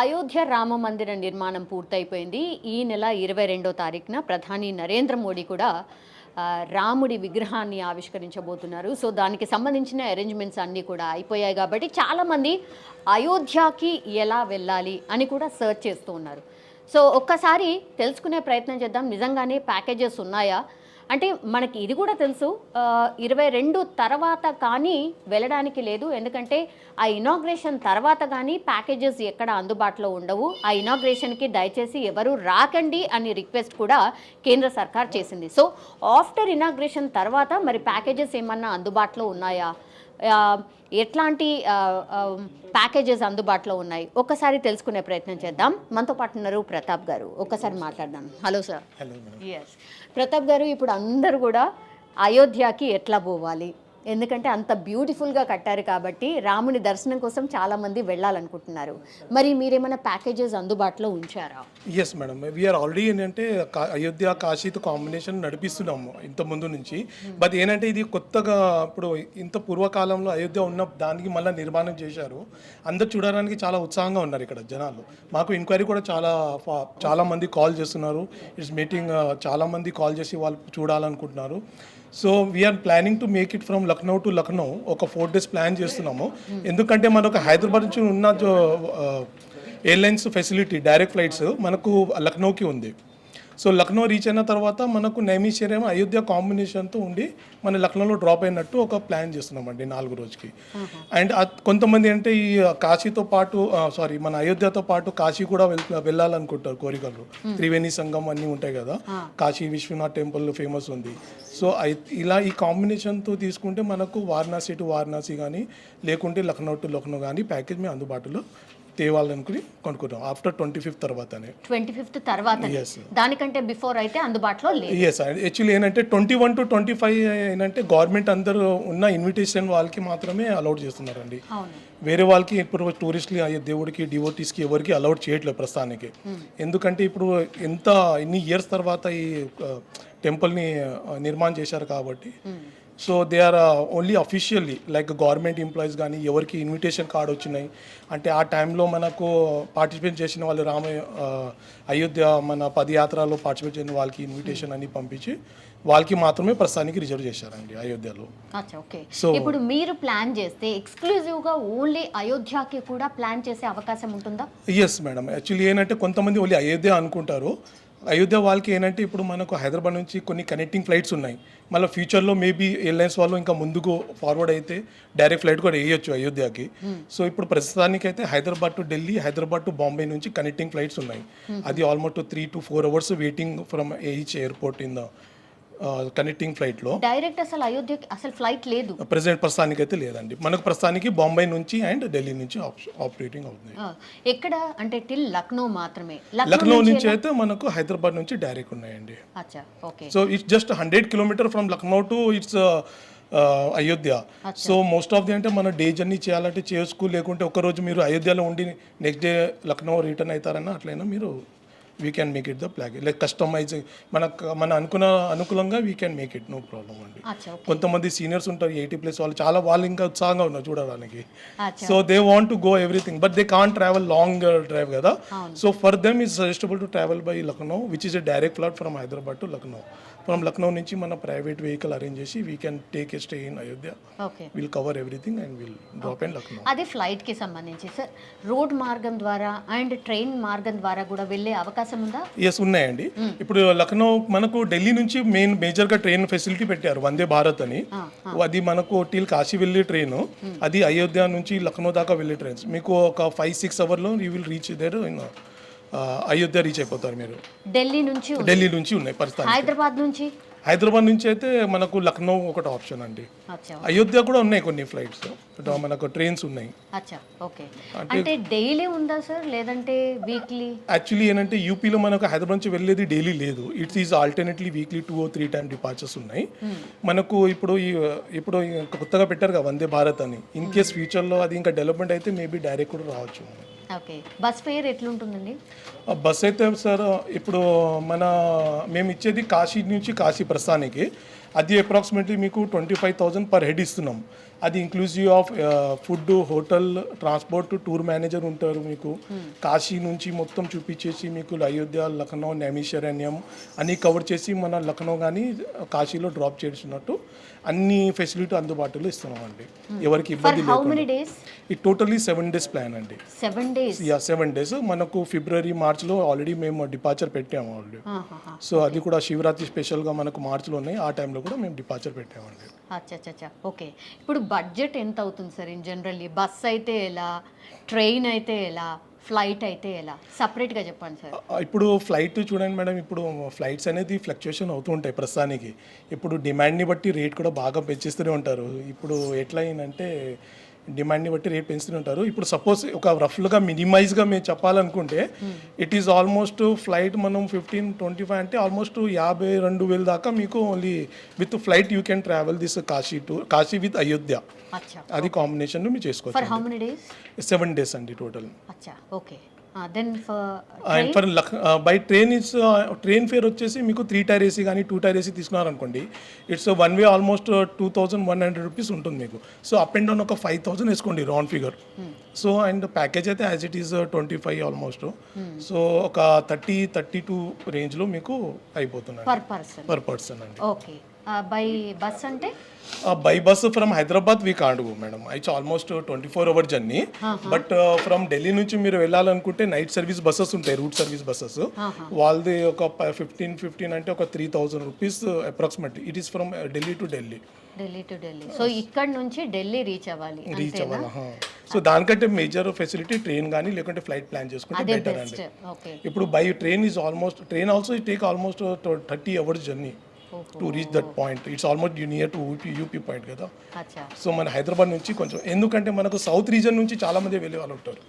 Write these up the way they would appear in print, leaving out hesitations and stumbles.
అయోధ్య రామ మందిర నిర్మాణం పూర్తయిపోయింది. ఈ నెల 22వ తారీఖున ప్రధాని నరేంద్ర మోడీ కూడా రాముడి విగ్రహాన్ని ఆవిష్కరించబోతున్నారు. సో దానికి సంబంధించిన అరేంజ్మెంట్స్ అన్నీ కూడా అయిపోయాయి కాబట్టి చాలామంది అయోధ్యకి ఎలా వెళ్ళాలి అని కూడా సర్చ్ చేస్తూ ఉన్నారు. సో ఒక్కసారి తెలుసుకునే ప్రయత్నం చేద్దాం. నిజంగానే ప్యాకేజెస్ ఉన్నాయా? అంటే మనకి ఇది కూడా తెలుసు 22 తర్వాత కానీ వెళ్ళడానికి లేదు. ఎందుకంటే ఆ ఇనాగ్రేషన్ తర్వాత కానీ ప్యాకేజెస్ ఎక్కడ అందుబాటులో ఉండవు. ఆ ఇనాగ్రేషన్కి దయచేసి ఎవరు రాకండి అని రిక్వెస్ట్ కూడా కేంద్ర సర్కార్ చేసింది. సో ఆఫ్టర్ ఇనాగ్రేషన్ తర్వాత మరి ప్యాకేజెస్ ఏమన్నా అందుబాటులో ఉన్నాయా, ఎట్లాంటి ప్యాకేజెస్ అందుబాటులో ఉన్నాయి ఒక్కసారి తెలుసుకునే ప్రయత్నం చేద్దాం. మనతో పాటు ఉన్నారు ప్రతాప్ గారు. ఒక్కసారి మాట్లాడదాం. Hello sir. Hello. Yes Pratap గారు, ఇప్పుడు అందరూ కూడా అయోధ్యకి ఎట్లా పోవాలి, ఎందుకంటే అంత బ్యూటిఫుల్గా కట్టారు కాబట్టి రాముని దర్శనం కోసం చాలామంది వెళ్ళాలనుకుంటున్నారు. మరి మీరేమైనా ప్యాకేజెస్ అందుబాటులో ఉంచారా? ఎస్ మేడం, వీఆర్ ఆల్రెడీ ఏంటంటే అయోధ్య కాశీతో కాంబినేషన్ నడిపిస్తున్నాము ఇంత ముందు నుంచి. బట్ ఏంటంటే ఇది కొత్తగా ఇప్పుడు ఇంత పూర్వకాలంలో అయోధ్య ఉన్న దానికి మళ్ళీ నిర్మాణం చేశారు. అందరు చూడడానికి చాలా ఉత్సాహంగా ఉన్నారు ఇక్కడ జనాలు. మాకు ఎంక్వైరీ కూడా చాలా మంది కాల్ చేస్తున్నారు. ఇట్స్ మీటింగ్ చాలా మంది కాల్ చేసి వాళ్ళు చూడాలనుకుంటున్నారు. So we're planning to make it from Lucknow to Lucknow. ఒక 4 days ప్లాన్ చేస్తున్నాము. ఎందుకంటే మనకు హైదరాబాద్ నుంచి ఉన్న ఎయిర్లైన్స్ ఫెసిలిటీ డైరెక్ట్ ఫ్లైట్స్ మనకు లక్నోకి ఉంది. సో లక్నో రీచ్ అయిన తర్వాత మనకు నైమిషేరియం అయోధ్య కాంబినేషన్తో ఉండి మన లక్నోలో డ్రాప్ అయినట్టు ఒక ప్లాన్ చేస్తున్నామండి 4 రోజుకి. అండ్ కొంతమంది అంటే ఈ కాశీతో పాటు మన అయోధ్యతో పాటు కాశీ కూడా వెళ్ళాలనుకుంటారు కోరికలు. త్రివేణి సంగం అన్నీ ఉంటాయి కదా, కాశీ విశ్వనాథ్ టెంపుల్ ఫేమస్ ఉంది. సో ఇలా ఈ కాంబినేషన్తో తీసుకుంటే మనకు వారణాసి టు వారణాసి కానీ లేకుంటే లక్నో టు లక్నో కానీ ప్యాకేజ్ మేము అందుబాటులో తేవాలనుకుని కొనుక్కుంటాం ఆఫ్టర్ 25th తర్వాతనే. 25th తర్వాత, దానికంటే బిఫోర్ అయితే అందుబాటులో లేదు. ఎస్, యాక్చువల్లీ ఏంటంటే 21 to 25 ఏంటంటే గవర్నమెంట్ అందరూ ఉన్న ఇన్విటేషన్ వాళ్ళకి మాత్రమే అలౌడ్ చేస్తున్నారండి. వేరే వాళ్ళకి ఇప్పుడు టూరిస్టులు దేవుడికి డివోటీస్కి ఎవరికి అలౌడ్ చేయట్లేదు ప్రస్తుతానికి. ఎందుకంటే ఇప్పుడు ఇన్ని ఇయర్స్ తర్వాత ఈ టెంపుల్ని నిర్మాణం చేశారు కాబట్టి. So they are only officially like government employees కానీ ఎవరికి ఇన్విటేషన్ కార్డు వచ్చినాయి అంటే ఆ టైంలో మనకు పార్టిసిపేట్ చేసిన వాళ్ళు అయోధ్య మన పదయాత్రలో పార్టిసిపేట్ చేసిన వాళ్ళకి ఇన్విటేషన్ అని పంపించి వాళ్ళకి మాత్రమే ప్రస్తుతానికి రిజర్వ్ చేశారండి అయోధ్యలో. సో ఇప్పుడు మీరు ప్లాన్ చేస్తే ఎక్స్క్లూజివ్గా ఓన్లీ అయోధ్యకి కూడా ప్లాన్ చేసే అవకాశం ఉంటుందా? ఎస్ మేడం, యాక్చువల్లీ ఏంటంటే కొంతమంది ఓన్లీ అయోధ్య అనుకుంటారు. అయోధ్య వాళ్ళకి ఏంటంటే ఇప్పుడు మనకు హైదరాబాద్ నుంచి కొన్ని కనెక్టింగ్ ఫ్లైట్స్ ఉన్నాయి. మళ్ళీ ఫ్యూచర్లో మేబీ ఎయిర్లైన్స్ వాళ్ళు ఇంకా ముందుకు ఫార్వర్డ్ అయితే డైరెక్ట్ ఫ్లైట్ కూడా వేయొచ్చు అయోధ్యకి. సో ఇప్పుడు ప్రస్తుతానికి అయితే హైదరాబాద్ టు ఢిల్లీ, హైదరాబాద్ టు బాంబే నుంచి కనెక్టింగ్ ఫ్లైట్స్ ఉన్నాయి. అది almost 3 to 4 hours waiting from each airport in the connecting ఫ్లైట్లో. డైరెక్ట్ అసలు అయోధ్యకి అసలు ఫ్లైట్ లేదు ప్రస్తుతానికి అయితే లేదండి. మనకు ప్రస్తుతానికి బాంబే నుంచి అండ్ ఢిల్లీ నుంచి ఆపరేటింగ్ అవుతుంది. ఎక్కడ అంటే టిల్ లక్నో మాత్రమే. లక్నో నుంచి అయితే మనకు హైదరాబాద్ నుంచి డైరెక్ట్ ఉన్నాయండి. So it's just 100 kilometers from Lucknow to it's Ayodhya. So most of the అంటే మన డే జర్నీ చేయాలంటే చేసుకో, లేకుంటే ఒకరోజు మీరు అయోధ్యలో ఉండి నెక్స్ట్ డే లక్నో రిటర్న్ అవుతారన్నా అట్లయినా మీరు we can make it the package like customize మన అనుకూలంగా we can make it, no problem అండి. కొంతమంది సీనియర్స్ ఉంటారు 80+ వాళ్ళు ఇంకా ఉత్సాహంగా ఉన్నారు చూడడానికి. So they want to go everything but they can't travel long drive కదా. So for them is suggestable to travel by Lucknow which is a direct flight from Hyderabad to Lucknow. From Lucknow నుంచి మన ప్రైవేట్ వెహికల్ అరేంజ్ చేసి we can take a stay in Ayodhya. Will cover everything and will drop in Lucknow. అది flight కి సంబంధించి sir, road మార్గం ద్వారా and train మార్గం ద్వారా కూడా వెళ్ళే అవకాశం ఉందా? ఎస్, ఉన్నాయండి. ఇప్పుడు లక్నో మనకు ఢిల్లీ నుంచి మేజర్గా ట్రైన్ ఫెసిలిటీ పెట్టారు వందే భారత్ అని. అది మనకు టిల్ కాశీ వెళ్ళే ట్రైన్, అది అయోధ్య నుంచి లక్నో దాకా వెళ్ళే ట్రైన్స్. మీకు ఒక 5-6 hours you will reach there in Ayodhya reach అయిపోతారు మీరు. ఢిల్లీ నుంచి ఉన్నాయి పరిస్థితి. హైదరాబాద్ నుంచి అయితే మనకు లక్నో ఒకటి ఆప్షన్ అండి. అయోధ్య కూడా ఉన్నాయి కొన్ని ఫ్లైట్స్, మనకు ట్రైన్స్ ఉన్నాయి. అంటే డైలీ ఉందా సార్ లేదంటే వీక్లీ? యాక్చువల్లీ ఏంటంటే యూపీలో మనకు హైదరాబాద్ నుంచి వెళ్ళేది డైలీ లేదు. It's is alternately weekly 2 or 3 times departures ఉన్నాయి. మనకు ఇప్పుడు కొత్తగా పెట్టారు కదా వందే భారత్ అని. ఇన్ కేస్ ఫ్యూచర్లో అది ఇంకా డెవలప్మెంట్ అయితే మేబీ డైరెక్ట్ కూడా రావచ్చు. బస్ ఫేర్ ఎట్లుంటుందండి? బస్ అయితే సార్ ఇప్పుడు మేము ఇచ్చేది కాశీ నుంచి కాశీ ప్రస్థానికి అది అప్రాక్సిమేట్లీ మీకు 25,000 per head ఇస్తున్నాం. అది inclusive of food, hotel, transport, tour manager ఉంటారు మీకు. కాశీ నుంచి మొత్తం చూపించేసి మీకు అయోధ్య, లక్నో, నైమిషారణ్యం అన్నీ కవర్ చేసి మన లక్నో కానీ కాశీలో డ్రాప్ చేసినట్టు అన్ని ఫెసిలిటీ అందుబాటులో ఇస్తున్నామండి. ఎవరికి ఫర్ ఇబ్బంది హౌ లేదు. Many days? ఈ టోటల్లీ 7 days ప్లాన్ అండి. 7 days. 7 days. మనకు ఫిబ్రవరి, మార్చ్లో ఆల్రెడీ మేము డిపార్చర్ పెట్టాము ఆల్రెడీ. సో అది కూడా శివరాత్రి స్పెషల్గా మనకు మార్చ్లో ఉన్నాయి. ఆ టైంలో కూడా మేము డిపార్చర్ పెట్టామండి. అచ్చా ఓకే. ఇప్పుడు బడ్జెట్ ఎంత అవుతుంది సార్ ఇన్ జనరల్లీ? బస్ అయితే ఎలా, ట్రైన్ అయితే ఎలా, ఫ్లైట్ అయితే ఎలా? సపరేట్గా చెప్పండి సార్. ఇప్పుడు ఫ్లైట్ చూడండి మేడం, ఇప్పుడు ఫ్లైట్స్ అనేది ఫ్లక్చుయేషన్ అవుతూ ఉంటాయి ప్రస్తుతానికి. ఇప్పుడు డిమాండ్ని బట్టి రేట్ కూడా బాగా పెంచిస్తూనే ఉంటారు. ఇప్పుడు ఎట్లా అయిందంటే డిమాండ్ని బట్టి రేట్ పెంచుతూనే ఉంటారు. ఇప్పుడు సపోజ్ ఒక రఫ్గా మినిమైజ్గా మేము చెప్పాలనుకుంటే ఇట్ ఈస్ ఆల్మోస్ట్ ఫ్లైట్ మనం 15-25 అంటే ఆల్మోస్ట్ 52,000 దాకా మీకు only with flight you can travel this Kashi with Ayodhya. అచ్చా. అది కాంబినేషన్ మీరు ఫర్ చేసుకోవచ్చు. How many days? 7 days అండి టోటల్. అచ్చా okay. Then and for by train it's train fare వచ్చేసి మీకు 3 tier AC కానీ 2 tier AC తీసుకున్నారనుకోండి, it's one way almost 2,100 rupees ఉంటుంది మీకు. సో అప్ అండ్ డౌన్ ఒక 5,000 వేసుకోండి round figure. So and package అయితే as it is 25 almost. So ఒక 30-32 రేంజ్లో మీకు అయిపోతుంది పర్ పర్సన్ అండి. ఓకే. బై బస్ అంటే? By bus from Hyderabad we can't go madam. It's almost 24-hour journey. But from Delhi నుంచి మీరు వెళ్ళాలనుకుంటే నైట్ సర్వీస్ బస్సెస్ ఉంటాయి, రూట్ సర్వీస్ బస్సెస్. వాళ్ళది ఒక 15 అంటే ఒక 3,000 rupees approximately. It is from Delhi to Delhi. So ఇక్కడ నుంచి ఢిల్లీ రీచ్ అవ్వాలి. సో దానికంటే మేజర్ ఫెసిలిటీ ట్రైన్ కానీ లేకుంటే ఫ్లైట్ ప్లాన్ చేసుకుంటే బెటర్ అండి. ఇప్పుడు by train is almost, train also it take almost 30 hours journey to reach that point. It's almost near to UP point కదా. సో మన హైదరాబాద్ నుంచి కొంచెం, ఎందుకంటే మనకు సౌత్ రీజన్ నుంచి చాలా మంది వెళ్ళే వాళ్ళు ఉంటారు,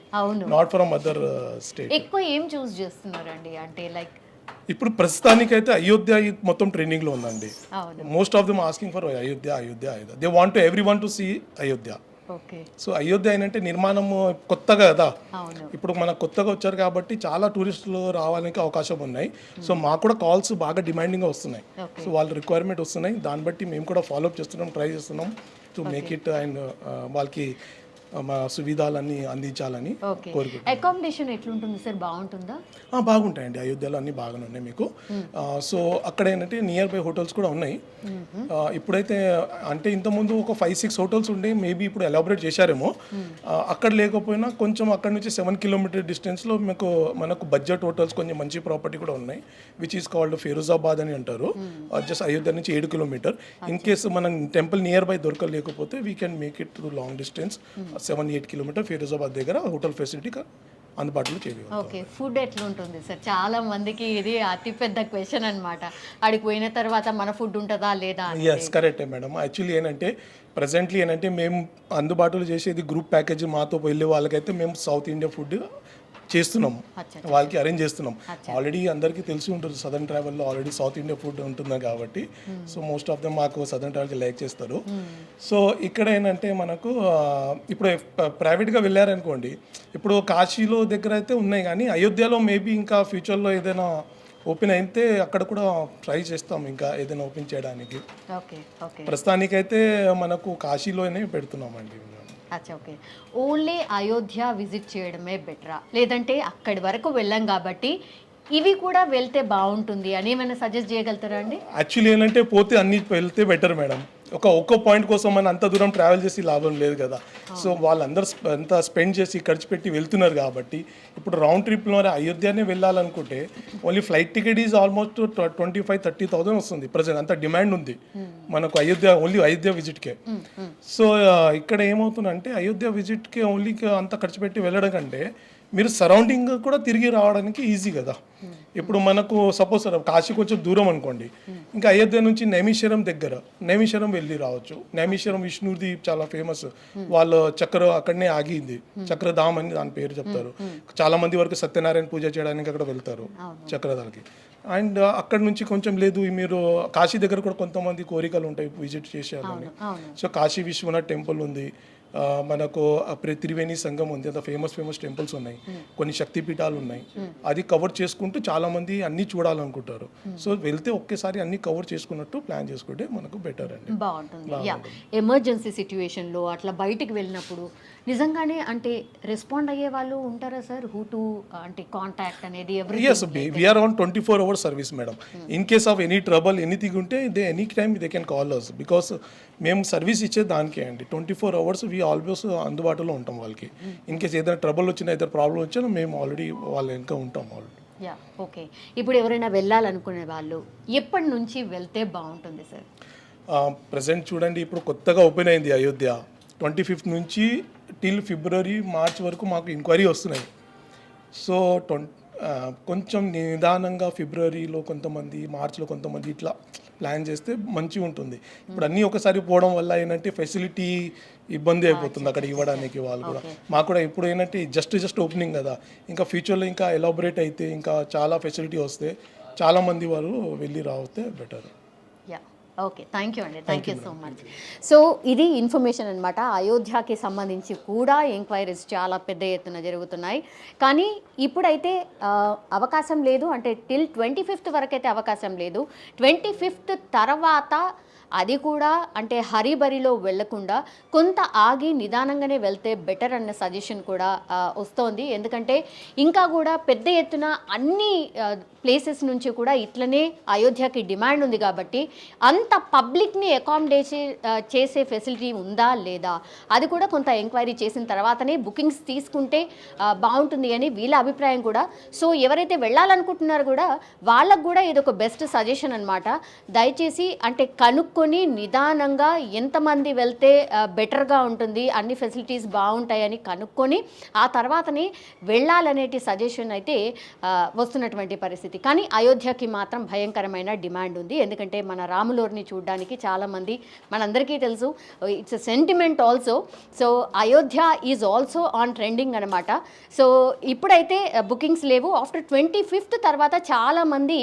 నాట్ ఫ్రమ్ అదర్ స్టేట్. ఎక్కువ ఏం చూస్ చేస్తున్నారండి అంటే లైక్? ఇప్పుడు ప్రస్తుతానికైతే అయోధ్య మొత్తం ట్రెండింగ్ లో ఉందండి. Most of them asking for Ayodhya. They want every one to see Ayodhya. So Ayodhya ఏంటంటే నిర్మాణం కొత్తగా కదా, ఇప్పుడు మనకు కొత్తగా వచ్చారు కాబట్టి చాలా టూరిస్టులు రావడానికి అవకాశం ఉన్నాయి. సో మాకు కూడా కాల్స్ బాగా డిమాండింగ్గా వస్తున్నాయి. సో వాళ్ళ రిక్వైర్మెంట్ వస్తున్నాయి, దాన్ని బట్టి మేము కూడా ఫాలోఅప్ చేస్తున్నాం, ట్రై చేస్తున్నాం టు మేక్ ఇట్ అండ్ వాళ్ళకి మా సువిధాలన్నీ అందించాలని కోరుకుంటున్నాం. అకామిడేషన్ ఎట్లుంటుంది సార్? బాగుంటుందా? బాగుంటాయండి, అయోధ్యలో అన్ని బాగానే ఉన్నాయి మీకు. సో అక్కడ ఏంటంటే నియర్ బై హోటల్స్ కూడా ఉన్నాయి. ఇప్పుడైతే అంటే ఇంతకుముందు ఒక 5-6 హోటల్స్ ఉండే, మేబీ ఇప్పుడు ఎలాబరేట్ చేశారేమో. అక్కడ లేకపోయినా కొంచెం అక్కడ నుంచి 7 kilometer డిస్టెన్స్లో మనకు బడ్జెట్ హోటల్స్ కొంచెం మంచి ప్రాపర్టీ కూడా ఉన్నాయి, విచ్ ఈస్ కాల్డ్ ఫిరోజాబాద్ అని అంటారు. జస్ట్ అయోధ్య నుంచి 7 kilometer. ఇన్ కేసు మనం టెంపుల్ నియర్ బై దొరకలేకపోతే we can make it to long distance 7-8 kilometer Firozabad దగ్గర హోటల్ ఫెసిలిటీ అందుబాటులో చేయగలుగుతాం. ఓకే. ఫుడ్ ఎట్లుంటుంది సార్? చాలా మందికి ఇది అతిపెద్ద క్వశ్చన్ అనమాట. అడిగి పోయిన తర్వాత మన ఫుడ్ ఉంటుందా లేదా? ఎస్ కరెక్టే మేడం. యాక్చువల్లీ ఏంటంటే ప్రజెంట్లీ ఏంటంటే మేము అందుబాటులో చేసేది గ్రూప్ ప్యాకేజ్. మాతో వెళ్ళే వాళ్ళకైతే మేము సౌత్ ఇండియా ఫుడ్ చేస్తున్నాము, వాళ్ళకి అరేంజ్ చేస్తున్నాం. ఆల్రెడీ అందరికీ తెలిసి ఉంటుంది సదర్న్ ట్రావెల్లో ఆల్రెడీ సౌత్ ఇండియా ఫుడ్ ఉంటుంది కాబట్టి. సో మోస్ట్ ఆఫ్ దెమ్ మాకు సదర్న్ ట్రావెల్కి లైక్ చేస్తారు. సో ఇక్కడ ఏంటంటే మనకు ఇప్పుడు ప్రైవేట్గా వెళ్ళారనుకోండి, ఇప్పుడు కాశీలో దగ్గర అయితే ఉన్నాయి, కానీ అయోధ్యలో మేబీ ఇంకా ఫ్యూచర్లో ఏదైనా ఓపెన్ అయితే అక్కడ కూడా ట్రై చేస్తాం ఇంకా ఏదైనా ఓపెన్ చేయడానికి. ప్రస్తుతానికైతే మనకు కాశీలోనే పెడుతున్నామండి. అచ్చా ఓకే. ఓన్లీ అయోధ్య విజిట్ చేయడమే బెటరా, లేదంటే అక్కడి వరకు వెళ్ళాం కాబట్టి ఇవి కూడా వెళ్తే బాగుంటుంది అని ఏమైనా సజెస్ట్ చేయగలుగుతారా అండి? యాక్చువల్లీ ఏంటంటే పోతే అన్ని వెళ్తే బెటర్ మేడం. ఒక్క పాయింట్ కోసం మనం అంత దూరం ట్రావెల్ చేసి లాభం లేదు కదా. సో వాళ్ళందరూ అంతా స్పెండ్ చేసి ఖర్చు పెట్టి వెళ్తున్నారు కాబట్టి ఇప్పుడు రౌండ్ ట్రిప్లో అయోధ్యనే వెళ్ళాలనుకుంటే only flight ticket is almost 25-30,000 వస్తుంది ప్రజెంట్. అంత డిమాండ్ ఉంది మనకు అయోధ్య, ఓన్లీ అయోధ్య విజిట్కే. సో ఇక్కడ ఏమవుతుందంటే అయోధ్య విజిట్కే ఓన్లీ అంత ఖర్చు పెట్టి వెళ్ళడం కంటే మీరు సరౌండింగ్ కూడా తిరిగి రావడానికి ఈజీ కదా. ఇప్పుడు మనకు సపోజ్ కాశీ కొంచెం దూరం అనుకోండి, ఇంకా అయోధ్య నుంచి నైమిషారం దగ్గర, నైమిషారం వెళ్ళి రావచ్చు. నైమిషారం విష్ణుది చాలా ఫేమస్, వాళ్ళ చక్ర అక్కడనే ఆగింది, చక్రధామ్ అని దాని పేరు చెప్తారు. చాలా మంది వరకు సత్యనారాయణ పూజ చేయడానికి అక్కడ వెళ్తారు చక్రధారికి. అండ్ అక్కడ నుంచి కొంచెం లేదు, మీరు కాశీ దగ్గర కూడా కొంతమంది కోరికలు ఉంటాయి విజిట్ చేసేయాలని. సో కాశీ విశ్వనాథ్ టెంపుల్ ఉంది, మనకు త్రివేణి సంఘం ఉంది, అంత ఫేమస్ టెంపుల్స్ ఉన్నాయి, కొన్ని శక్తిపీఠాలు ఉన్నాయి. అది కవర్ చేసుకుంటూ చాలామంది అన్నీ చూడాలనుకుంటారు. సో వెళ్తే ఒకేసారి అన్నీ కవర్ చేసుకున్నట్టు ప్లాన్ చేసుకుంటే మనకు బెటర్ అండి. బాగుంటుంది. యా, ఎమర్జెన్సీ సిచ్యువేషన్లో అట్లా బయటికి వెళ్ళినప్పుడు నిజంగానే అంటే రెస్పాండ్ అయ్యే వాళ్ళు ఉంటారా సార్? హూ టు అంటే కాంటాక్ట్ అనేది yes, we are on 24 hours service madam. In case of any trouble anything ఉంటే any time they can call us, because మేము సర్వీస్ ఇచ్చే దానికే అండి. 24 hours వీ ఆల్వేస్ అందుబాటులో ఉంటాం వాళ్ళకి. ఇన్ కేస్ ఏదైనా ట్రబుల్ వచ్చినా, ఏదైనా ప్రాబ్లం వచ్చినా మేము ఆల్రెడీ వాళ్ళ వెనక ఉంటాం ఆల్రెడీ. Yeah, okay. ఇప్పుడు ఎవరైనా వెళ్ళాలనుకునే వాళ్ళు ఎప్పటి నుంచి వెళ్తే బాగుంటుంది సార్? ప్రజెంట్ చూడండి, ఇప్పుడు కొత్తగా ఓపెన్ అయింది అయోధ్య. 25th నుంచి టిల్ ఫిబ్రవరి మార్చ్ వరకు మాకు ఎంక్వైరీ వస్తున్నాయి. సో కొంచెం నిదానంగా ఫిబ్రవరిలో కొంతమంది, మార్చ్లో కొంతమంది ఇట్లా ప్లాన్ చేస్తే మంచిగా ఉంటుంది. ఇప్పుడు అన్నీ ఒకసారి పోవడం వల్ల ఏంటంటే ఫెసిలిటీ ఇబ్బంది అయిపోతుంది అక్కడ ఇవ్వడానికి వాళ్ళు కూడా. మాకు కూడా ఇప్పుడు ఏంటంటే జస్ట్ ఓపెనింగ్ కదా, ఇంకా ఫ్యూచర్లో ఇంకా ఎలాబొరేట్ అయితే ఇంకా చాలా ఫెసిలిటీ వస్తే చాలామంది వాళ్ళు వెళ్ళి రావస్తే better. Yeah, okay, thank you అండి, thank you so much. So ఇది ఇన్ఫర్మేషన్ అనమాట. అయోధ్యకి సంబంధించి కూడా ఎంక్వైరీస్ చాలా పెద్ద ఎత్తున జరుగుతున్నాయి. కానీ ఇప్పుడైతే అవకాశం లేదు, అంటే టిల్ 25th వరకు అయితే అవకాశం లేదు. 25th తర్వాత అది కూడా అంటే హరిబరిలో వెళ్లకుండా కొంత ఆగి నిదానంగానే వెళ్తే బెటర్ అన్న సజెషన్ కూడా వస్తోంది. ఎందుకంటే ఇంకా కూడా పెద్ద ఎత్తున అన్ని ప్లేసెస్ నుంచి కూడా ఇట్లనే అయోధ్యకి డిమాండ్ ఉంది కాబట్టి అంత పబ్లిక్ని అకామిడేట్ చేసే ఫెసిలిటీ ఉందా లేదా అది కూడా కొంత ఎంక్వైరీ చేసిన తర్వాతనే బుకింగ్స్ తీసుకుంటే బాగుంటుంది అని వీళ్ళ అభిప్రాయం కూడా. సో ఎవరైతే వెళ్ళాలనుకుంటున్నారో కూడా వాళ్ళకు కూడా ఇది ఒక బెస్ట్ సజెషన్ అనమాట. దయచేసి అంటే కనుక్కొని నిదానంగా ఎంతమంది వెళ్తే బెటర్గా ఉంటుంది, అన్ని ఫెసిలిటీస్ బాగుంటాయని కనుక్కొని ఆ తర్వాతనే వెళ్ళాలనేటి సజెషన్ అయితే వస్తున్నటువంటి పరిస్థితి. కానీ అయోధ్యకి మాత్రం భయంకరమైన డిమాండ్ ఉంది. ఎందుకంటే మన రాములోర్ని చూడడానికి చాలామంది, మనందరికీ తెలుసు, it's a sentiment also. So Ayodhya is also on trending అనమాట. సో ఇప్పుడైతే బుకింగ్స్ లేవు. ఆఫ్టర్ 25th తర్వాత చాలామంది